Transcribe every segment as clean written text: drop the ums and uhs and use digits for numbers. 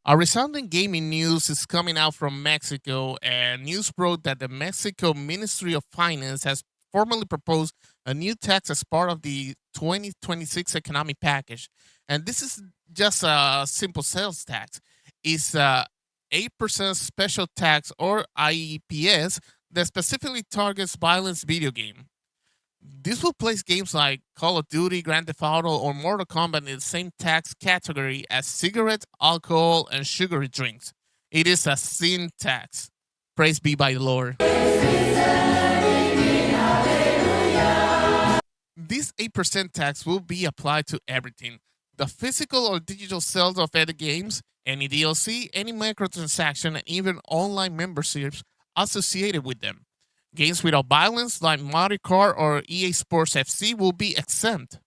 A resounding gaming news is coming out from Mexico, and news broke that the Mexico Ministry of Finance has formally proposed a new tax as part of the 2026 economic package. And this is just a simple sales tax. It's a 8% special tax or IEPS that specifically targets violence video game. This will place games like Call of Duty, Grand Theft Auto, or Mortal Kombat in the same tax category as cigarettes, alcohol, and sugary drinks. It is a sin tax. Praise be by the Lord. This 8% tax will be applied to everything: the physical or digital sales of any games, any DLC, any microtransaction, and even online memberships associated with them. Games without violence, like Mario Kart or EA Sports FC, will be exempt.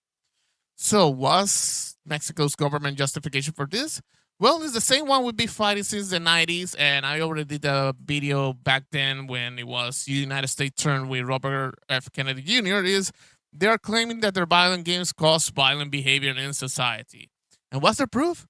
So, what's Mexico's government justification for this? Well, it's the same one we've been fighting since the 90s, and I already did a video back then when it was United States turn with Robert F. Kennedy Jr. Is they are claiming that their violent games cause violent behavior in society. And what's their proof?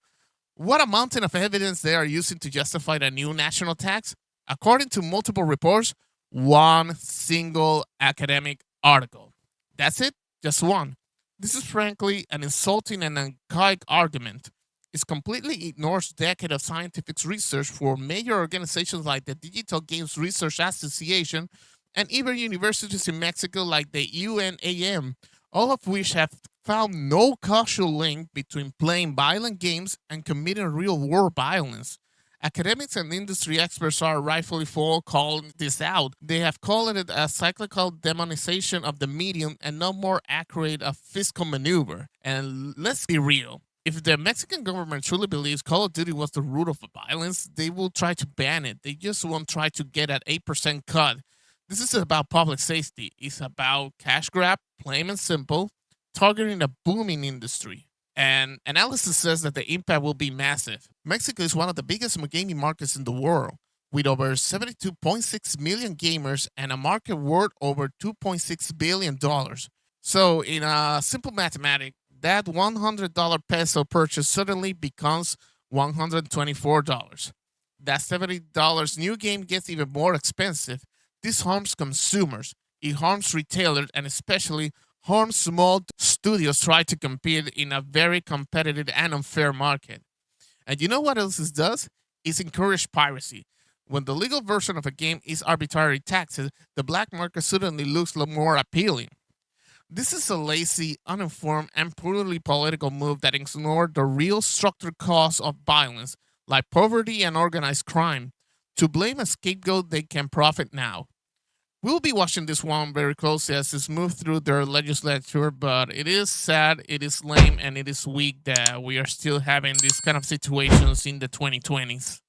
What a mountain of evidence they are using to justify the new national tax? According to multiple reports, one single academic article. That's it, just one. This is frankly an insulting and archaic argument. It completely ignores decades of scientific research for major organizations like the Digital Games Research Association and even universities in Mexico like the UNAM, all of which have found no causal link between playing violent games and committing real world violence. Academics and industry experts are rightfully for calling this out. They have called it a cyclical demonization of the medium and no more accurate a fiscal maneuver. And let's be real. If the Mexican government truly believes Call of Duty was the root of the violence, they will try to ban it. They just won't try to get an 8% cut. This is about public safety. It's about cash grab, plain and simple, targeting a booming industry. And analysis says that the impact will be massive. Mexico is one of the biggest gaming markets in the world, with over 72.6 million gamers and a market worth over $2.6 billion. So, in a simple mathematic, that $100 peso purchase suddenly becomes $124. That $70 new game gets even more expensive. This harms consumers, it harms retailers, and especially harms small studios try to compete in a very competitive and unfair market. And you know what else it does? It's encourage piracy. When the legal version of a game is arbitrary taxes, the black market suddenly looks more appealing. This is a lazy, uninformed, and purely political move that ignores the real structural cause of violence, like poverty and organized crime, to blame a scapegoat they can profit now. We'll be watching this one very closely as it's moved through their legislature, but it is sad, it is lame, and it is weak that we are still having these kind of situations in the 2020s.